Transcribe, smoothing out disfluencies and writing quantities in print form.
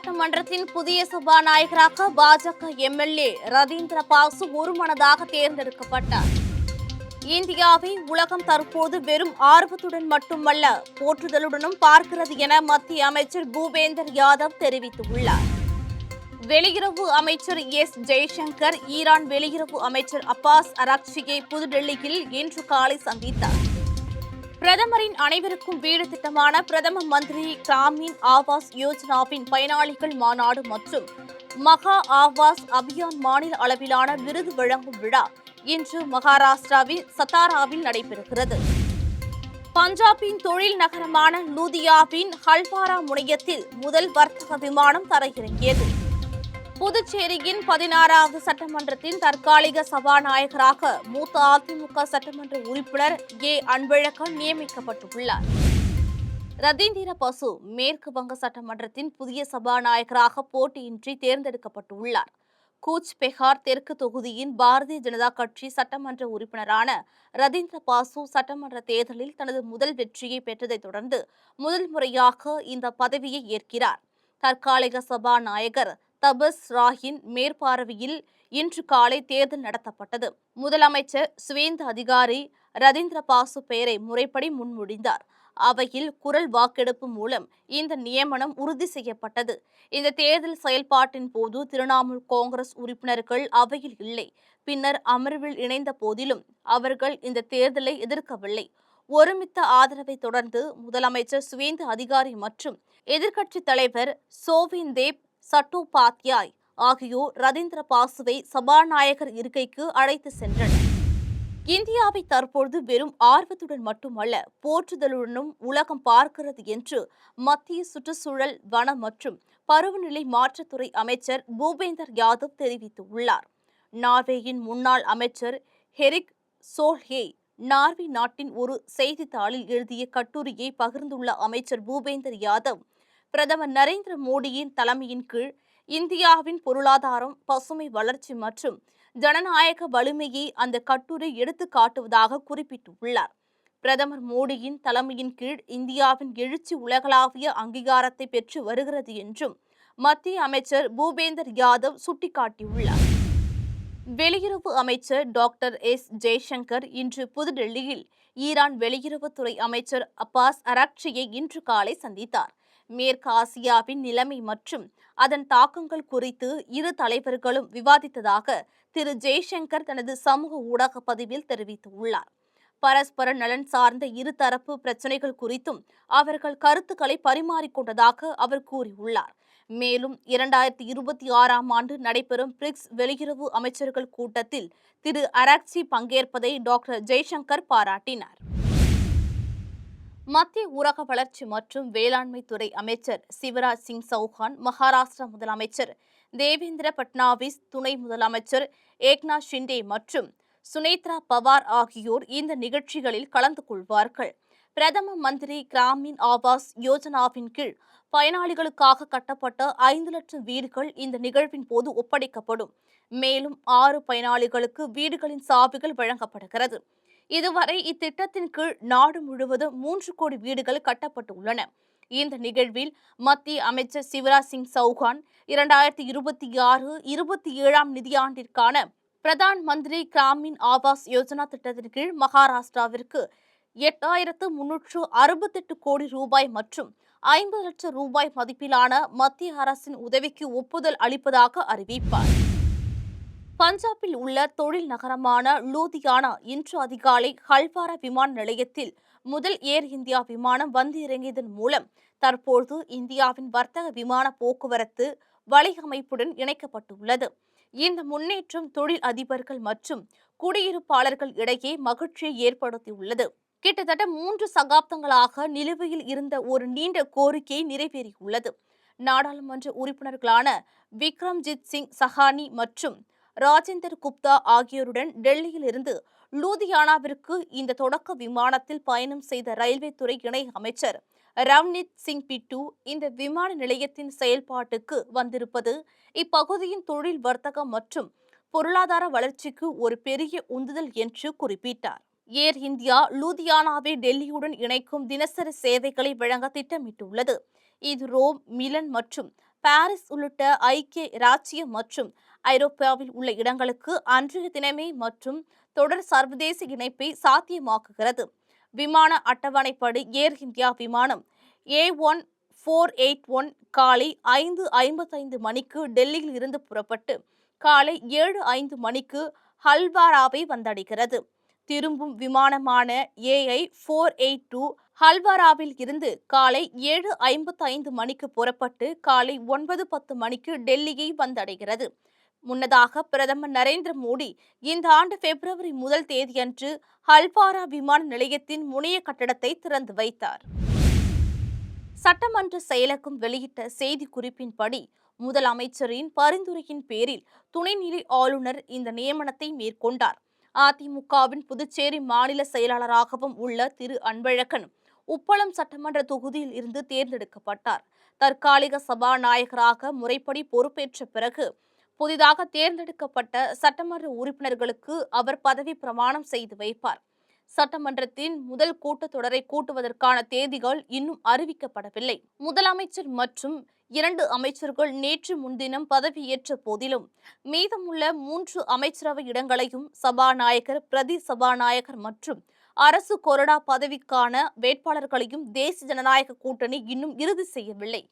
சட்டமன்றத்தின் புதிய சபாநாயகராக பாஜக எம்எல்ஏ ரதீந்திர பாசு ஒருமனதாக தேர்ந்தெடுக்கப்பட்டார். இந்தியாவை உலகம் தற்போது வெறும் ஆர்வத்துடன் மட்டுமல்ல போற்றுதலுடனும் பார்க்கிறது என மத்திய அமைச்சர் பூபேந்தர் யாதவ் தெரிவித்துள்ளார். வெளியுறவு அமைச்சர் எஸ் ஜெய்சங்கர் ஈரான் வெளியுறவு அமைச்சர் அப்பாஸ் அராக்சியை புதுடெல்லியில் இன்று காலை சந்தித்தார். பிரதமரின் அனைவருக்கும் வீடு திட்டமான பிரதம மந்திரி கிராமீன் ஆவாஸ் யோஜனாவின் பயனாளிகள் மாநாடு மற்றும் மகா ஆவாஸ் அபியான் மாநில அளவிலான விருது வழங்கும் விழா இன்று மகாராஷ்டிராவில் சத்தாராவில் நடைபெறுகிறது. பஞ்சாபின் தொழில் நகரமான லூதியாவின் ஹல்பாரா முனையத்தில் முதல் வர்த்தக விமானம் தரையிறங்கியது. புதுச்சேரியின் 16வது சட்டமன்றத்தின் தற்காலிக சபாநாயகராக மூத்த அதிமுக சட்டமன்ற உறுப்பினர் ஏ அன்பழகன் நியமிக்கப்பட்டுள்ளார். ரதீந்திர பசு மேற்கு வங்க சட்டமன்றத்தின் புதிய சபாநாயகராக போட்டியின்றி தேர்ந்தெடுக்கப்பட்டுள்ளார். கூச் பெஹார் தெற்கு தொகுதியின் பாரதிய ஜனதா கட்சி சட்டமன்ற உறுப்பினரான ரதீந்திர பாசு சட்டமன்ற தேர்தலில் தனது முதல் வெற்றியை பெற்றதைத் தொடர்ந்து முதல் முறையாக இந்த பதவியை ஏற்கிறார். தற்காலிக சபாநாயகர் தபஸ் ராகின் மேற்பார்வையில் இன்று காலை தேர்தல் நடத்தப்பட்டது. முதலமைச்சர் சுவேந்து அதிகாரி ரதீந்திர பாசு பெயரை முறைப்படி முன்மொழிந்தார். அவையில் குரல் வாக்கெடுப்பு மூலம் இந்த நியமனம் உறுதி செய்யப்பட்டது. இந்த தேர்தல் செயல்பாட்டின் போது திரிணாமுல் காங்கிரஸ் உறுப்பினர்கள் அவையில் இல்லை. பின்னர் அமர்வில் இணைந்த போதிலும் அவர்கள் இந்த தேர்தலை எதிர்க்கவில்லை. ஒருமித்த ஆதரவை தொடர்ந்து முதலமைச்சர் சுவேந்து அதிகாரி மற்றும் எதிர்க்கட்சித் தலைவர் சோவின்தேவ் சட்டோபாத்யாய் ஆகியோர் ரதீந்திர பாசுவை சபாநாயகர் இருக்கைக்கு அழைத்து சென்றனர். இந்தியாவை தற்போது வெறும் ஆர்வத்துடன் மட்டுமல்ல போற்றுதலுடனும் உலகம் பார்க்கிறது என்று மத்திய சுற்றுச்சூழல் வன மற்றும் பருவநிலை மாற்றத்துறை அமைச்சர் பூபேந்தர் யாதவ் தெரிவித்துள்ளார். நார்வேயின் முன்னாள் அமைச்சர் ஹெரிக் சோல்ஹே நார்வே நாட்டின் ஒரு செய்தித்தாளில் எழுதிய கட்டுரையை பகிர்ந்துள்ள அமைச்சர் பூபேந்தர் யாதவ், பிரதமர் நரேந்திர மோடியின் தலைமையின் கீழ் இந்தியாவின் பொருளாதாரம், பசுமை வளர்ச்சி மற்றும் ஜனநாயக வலிமையை அந்த கட்டுரை எடுத்து காட்டுவதாக குறிப்பிட்டுள்ளார். பிரதமர் மோடியின் தலைமையின் கீழ் இந்தியாவின் எழுச்சி உலகளாவிய அங்கீகாரத்தை பெற்று வருகிறது என்றும் மத்திய அமைச்சர் பூபேந்தர் யாதவ் சுட்டிக்காட்டியுள்ளார். வெளியுறவு அமைச்சர் டாக்டர் எஸ் ஜெய்சங்கர் இன்று புதுடெல்லியில் ஈரான் வெளியுறவுத்துறை அமைச்சர் அப்பாஸ் அராக்சியை இன்று காலை சந்தித்தார். மேற்கு ஆசியாவின் நிலைமை மற்றும் அதன் தாக்கங்கள் குறித்து இரு தலைவர்களும் விவாதித்ததாக திரு ஜெய்சங்கர் தனது சமூக ஊடக பதிவில் தெரிவித்துள்ளார். பரஸ்பர நலன் சார்ந்த இருதரப்பு பிரச்சினைகள் குறித்தும் அவர்கள் கருத்துக்களை பரிமாறிக்கொண்டதாக அவர் கூறியுள்ளார். மேலும் 2026ஆம் ஆண்டு நடைபெறும் பிரிக்ஸ் வெளியுறவு அமைச்சர்கள் கூட்டத்தில் திரு அராக்சி பங்கேற்பதை டாக்டர் ஜெய்சங்கர் பாராட்டினார். மத்திய ஊரக வளர்ச்சி மற்றும் வேளாண்மை துறை அமைச்சர் சிவராஜ் சிங் சௌஹான், மகாராஷ்டிரா முதலமைச்சர் தேவேந்திர பட்னாவிஸ், துணை முதலமைச்சர் ஏக்நாத் ஷிண்டே மற்றும் சுனேத்ரா பவார் ஆகியோர் இந்த நிகழ்ச்சிகளில் கலந்து கொள்வார்கள். பிரதம மந்திரி கிராமீன் ஆவாஸ் யோஜனாவின் கீழ் பயனாளிகளுக்காக கட்டப்பட்ட 5 லட்சம் வீடுகள் இந்த நிகழ்வின் போது ஒப்படைக்கப்படும். மேலும் 6 பயனாளிகளுக்கு வீடுகளின் சாவிகள் வழங்கப்படுகிறது. இதுவரை இத்திட்டத்தின் கீழ் நாடு முழுவதும் 3 கோடி வீடுகள் கட்டப்பட்டுள்ளன. இந்த நிகழ்வில் மத்திய அமைச்சர் சிவராஜ் சிங் சௌஹான் 2026-27ஆம் நிதியாண்டிற்கான பிரதான் மந்திரி கிராமீன் ஆவாஸ் யோஜனா திட்டத்தின் கீழ் மகாராஷ்டிராவிற்கு 8,368 கோடி ரூபாய் மற்றும் 50 லட்சம் ரூபாய் மதிப்பிலான மத்திய அரசின் உதவிக்கு ஒப்புதல் அளிப்பதாக அறிவிப்பார். பஞ்சாபில் உள்ள தொழில் நகரமான லூதியானா இன்று அதிகாலை ஹல்பாரா விமான நிலையத்தில் முதல் ஏர் இந்தியா விமானம் வந்து இறங்கியதன் மூலம் தற்போது இந்தியாவின் வர்த்தக விமான போக்குவரத்து வலையமைப்புடன் இணைக்கப்பட்டுள்ளது. இந்த முன்னேற்றம் தொழில் அதிபர்கள் மற்றும் குடியிருப்பாளர்கள் இடையே மகிழ்ச்சியை ஏற்படுத்தியுள்ளது. கிட்டத்தட்ட 3 சகாப்தங்களாக நிலுவையில் இருந்த ஒரு நீண்ட கோரிக்கை நிறைவேறியுள்ளது. நாடாளுமன்ற உறுப்பினர்களான விக்ரம்ஜித் சிங் சஹானி மற்றும் ராஜேந்தர் குப்தா ஆகியோருடன் டெல்லியில் இருந்து லூதியானாவிற்கு இந்த தொடக்க விமானத்தில் பயணம் செய்த ரயில்வே துறை இணை அமைச்சர் ரவ்னீத் சிங் பிட்டு இந்த விமான நிலையத்தின் செயல்பாட்டுக்கு வந்திருப்பது இப்பகுதியின் தொழில், வர்த்தகம் மற்றும் பொருளாதார வளர்ச்சிக்கு ஒரு பெரிய உந்துதல் என்று குறிப்பிட்டார். ஏர் இந்தியா லூதியானாவை டெல்லியுடன் இணைக்கும் தினசரி சேவைகளை வழங்க திட்டமிட்டுள்ளது. இது ரோம், மிலன் மற்றும் பாரிஸ் உள்ளிட்ட ஐக்கிய இராச்சியம் மற்றும் ஐரோப்பாவில் உள்ள இடங்களுக்கு அன்றைய தினமே மற்றும் தொடர் சர்வதேச இணைப்பை சாத்தியமாக்குகிறது. விமான அட்டவணைப்படி ஏர் இந்தியா விமானம் A1481 காலை 5:55 மணிக்கு டெல்லியில் இருந்து புறப்பட்டு காலை 7:05 மணிக்கு ஹல்வாராவை வந்தடைகிறது. திரும்பும் விமானமான AI482 ஹல்வாராவில் இருந்து காலை 7:55 மணிக்கு புறப்பட்டு காலை 9:10 மணிக்கு டெல்லியை வந்தடைகிறது. முன்னதாக பிரதமர் நரேந்திர மோடி இந்த ஆண்டு பிப்ரவரி 1 தேதியன்று ஹல்வாரா விமான நிலையத்தின் முனைய கட்டடத்தை திறந்து வைத்தார். சட்டமன்ற செயலகம் வெளியிட்ட செய்திக்குறிப்பின்படி முதலமைச்சரின் பரிந்துரையின் பேரில் துணைநிலை ஆளுநர் இந்த நியமனத்தை மேற்கொண்டார். அதிமுகவின் புதுச்சேரி மாநில செயலாளராகவும் உள்ள திரு அன்பழகன் உப்பளம் சட்டமன்ற தொகுதியில் இருந்து தேர்ந்தெடுக்கப்பட்டார். தற்காலிக சபாநாயகராக முறைப்படி பொறுப்பேற்ற பிறகு புதிதாக தேர்ந்தெடுக்கப்பட்ட சட்டமன்ற உறுப்பினர்களுக்கு அவர் பதவி பிரமாணம் செய்து வைப்பார். சட்டமன்றத்தின் முதல் கூட்டத்தொடரை கூட்டுவதற்கான தேதிகள் இன்னும் அறிவிக்கப்படவில்லை. முதலமைச்சர் மற்றும் 2 அமைச்சர்கள் நேற்று முன்தினம் பதவியேற்ற போதிலும் மீதமுள்ள 3 அமைச்சரவை இடங்களையும் சபாநாயகர், பிரதி சபாநாயகர் மற்றும் அரசு கொறடா பதவிக்கான வேட்பாளர்களையும் தேசிய ஜனநாயக கூட்டணி இன்னும் இறுதி செய்யவில்லை.